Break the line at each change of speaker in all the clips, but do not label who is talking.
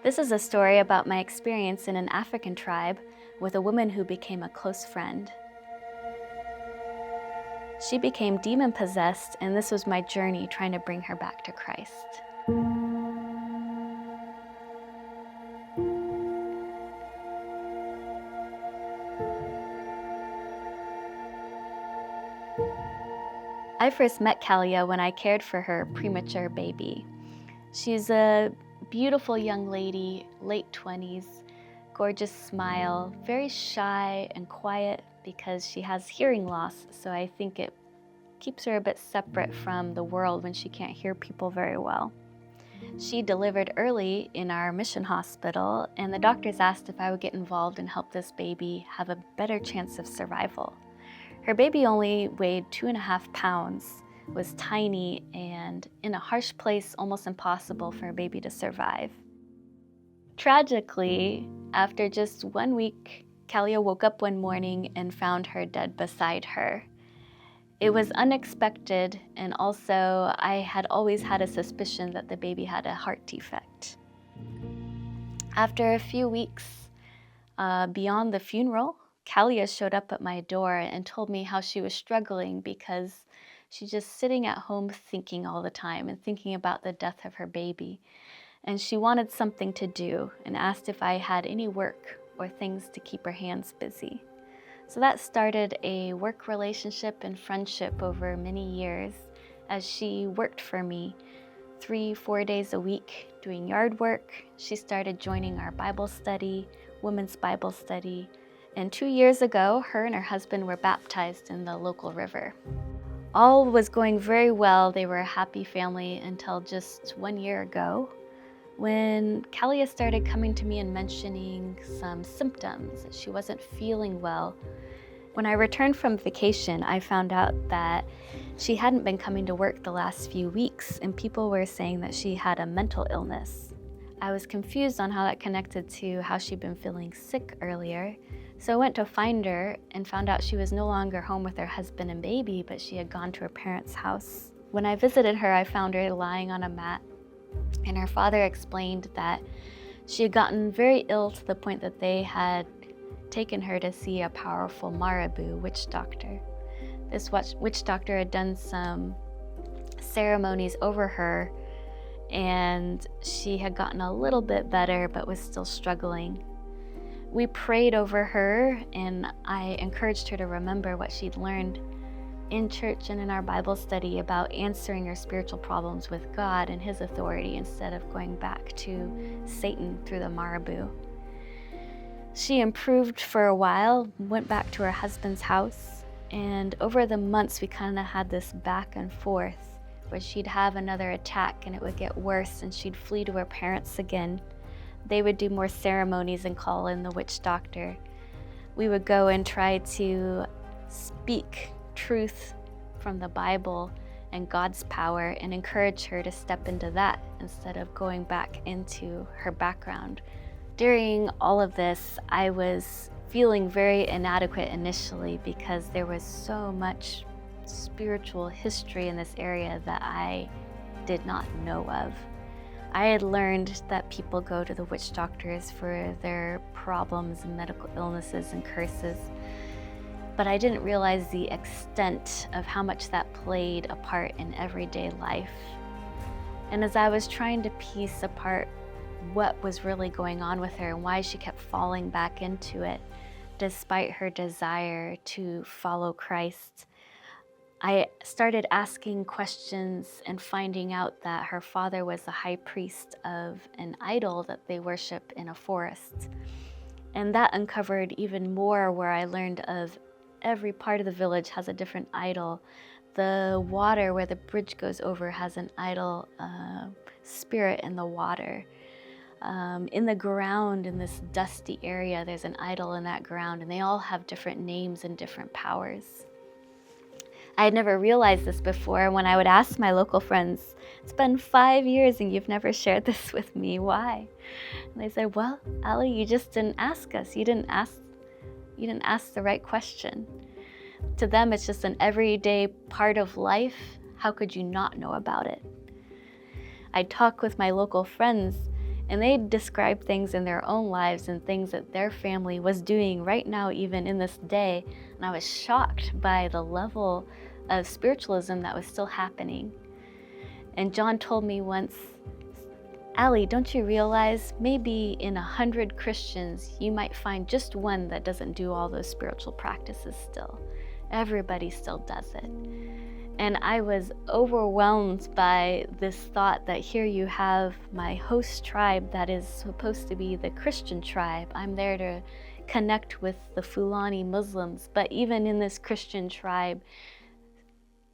This is a story about my experience in an African tribe with a woman who became a close friend. She became demon-possessed, and this was my journey trying to bring her back to Christ. I first met Kaliya when I cared for her premature baby. She's a beautiful young lady, late 20s, gorgeous smile, very shy and quiet because she has hearing loss, so I think it keeps her a bit separate from the world when she can't hear people very well. She delivered early in our mission hospital, and the doctors asked if I would get involved and help this baby have a better chance of survival. Her baby only weighed 2.5 pounds, was tiny, and in a harsh place, almost impossible for a baby to survive. Tragically, after just 1 week, Kaliya woke up one morning and found her dead beside her. It was unexpected, and also I had always had a suspicion that the baby had a heart defect. After a few weeks, beyond the funeral, Kaliya showed up at my door and told me how she was struggling because she's just sitting at home thinking all the time and thinking about the death of her baby. And she wanted something to do and asked if I had any work or things to keep her hands busy. So that started a work relationship and friendship over many years as she worked for me 3-4 days a week doing yard work. She started joining our Bible study, women's Bible study, and 2 years ago, her and her husband were baptized in the local river. All was going very well. They were a happy family until just 1 year ago, when Kaliya started coming to me and mentioning some symptoms. She wasn't feeling well. When I returned from vacation, I found out that she hadn't been coming to work the last few weeks, and people were saying that she had a mental illness. I was confused on how that connected to how she'd been feeling sick earlier, so I went to find her and found out she was no longer home with her husband and baby, but she had gone to her parents' house. When I visited her, I found her lying on a mat, and her father explained that she had gotten very ill to the point that they had taken her to see a powerful Marabu witch doctor. This witch doctor had done some ceremonies over her, and she had gotten a little bit better but was still struggling. We prayed over her, and I encouraged her to remember what she'd learned in church and in our Bible study about answering her spiritual problems with God and His authority instead of going back to Satan through the Marabu. She improved for a while, went back to her husband's house, and over the months we kind of had this back and forth where she'd have another attack and it would get worse and she'd flee to her parents again. They would do more ceremonies and call in the witch doctor. We would go and try to speak truth from the Bible and God's power and encourage her to step into that instead of going back into her background. During all of this, I was feeling very inadequate initially because there was so much spiritual history in this area that I did not know of. I had learned that people go to the witch doctors for their problems and medical illnesses and curses, but I didn't realize the extent of how much that played a part in everyday life. And as I was trying to piece apart what was really going on with her and why she kept falling back into it, despite her desire to follow Christ, I started asking questions and finding out that her father was the high priest of an idol that they worship in a forest. And that uncovered even more where I learned of every part of the village has a different idol. The water where the bridge goes over has an idol spirit in the water. In the ground, in this dusty area, there's an idol in that ground, and they all have different names and different powers. I had never realized this before. When I would ask my local friends, it's been 5 years and you've never shared this with me, why? And they said, well, Allie, you just didn't ask us. You didn't ask the right question. To them, it's just an everyday part of life. How could you not know about it? I'd talk with my local friends And they described things in their own lives and things that their family was doing right now, even in this day. And I was shocked by the level of spiritualism that was still happening. And John told me once, Allie, don't you realize maybe in 100 Christians, you might find just one that doesn't do all those spiritual practices still. Everybody still does it. And I was overwhelmed by this thought that here you have my host tribe that is supposed to be the Christian tribe. I'm there to connect with the Fulani Muslims, but even in this Christian tribe,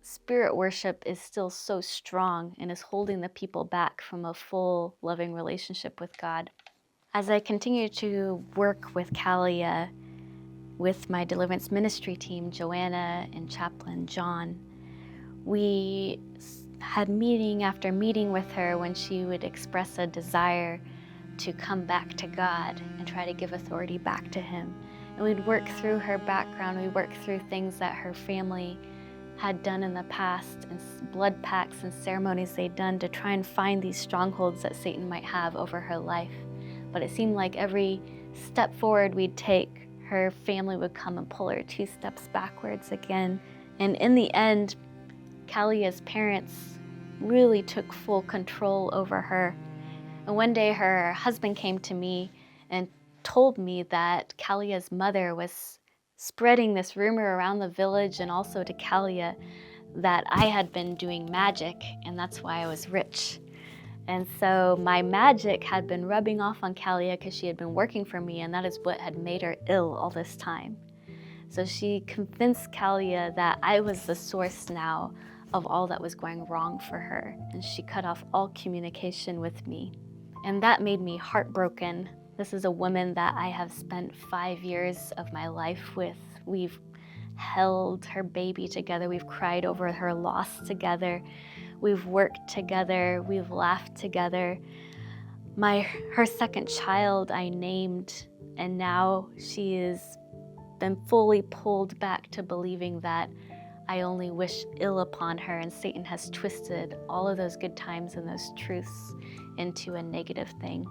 spirit worship is still so strong and is holding the people back from a full, loving relationship with God. As I continue to work with Kaliya, with my deliverance ministry team, Joanna and Chaplain John, we had meeting after meeting with her when she would express a desire to come back to God and try to give authority back to Him. And we'd work through her background, we'd work through things that her family had done in the past, and blood pacts and ceremonies they'd done to try and find these strongholds that Satan might have over her life. But it seemed like every step forward we'd take, her family would come and pull her 2 steps backwards again. And in the end, Kaliya's parents really took full control over her. And one day her husband came to me and told me that Kaliya's mother was spreading this rumor around the village and also to Kaliya that I had been doing magic, and that's why I was rich. And so my magic had been rubbing off on Kaliya because she had been working for me, and that is what had made her ill all this time. So she convinced Kaliya that I was the source now of all that was going wrong for her, and she cut off all communication with me. And that made me heartbroken. This is a woman that I have spent 5 years of my life with. We've held her baby together. We've cried over her loss together. We've worked together. We've laughed together. Her second child I named, and now she has been fully pulled back to believing that I only wish ill upon her, and Satan has twisted all of those good times and those truths into a negative thing.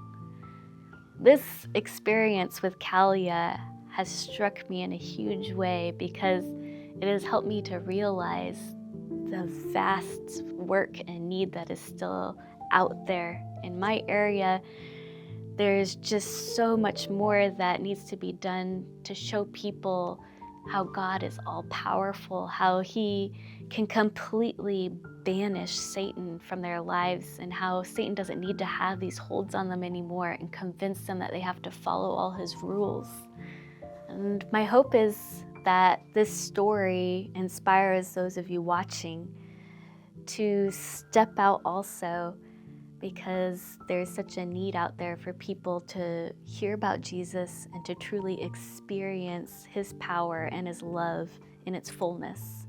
This experience with Kaliya has struck me in a huge way because it has helped me to realize the vast work and need that is still out there. In my area, there's just so much more that needs to be done to show people how God is all-powerful, how He can completely banish Satan from their lives, and how Satan doesn't need to have these holds on them anymore and convince them that they have to follow all his rules. And my hope is that this story inspires those of you watching to step out also, because there's such a need out there for people to hear about Jesus and to truly experience His power and His love in its fullness.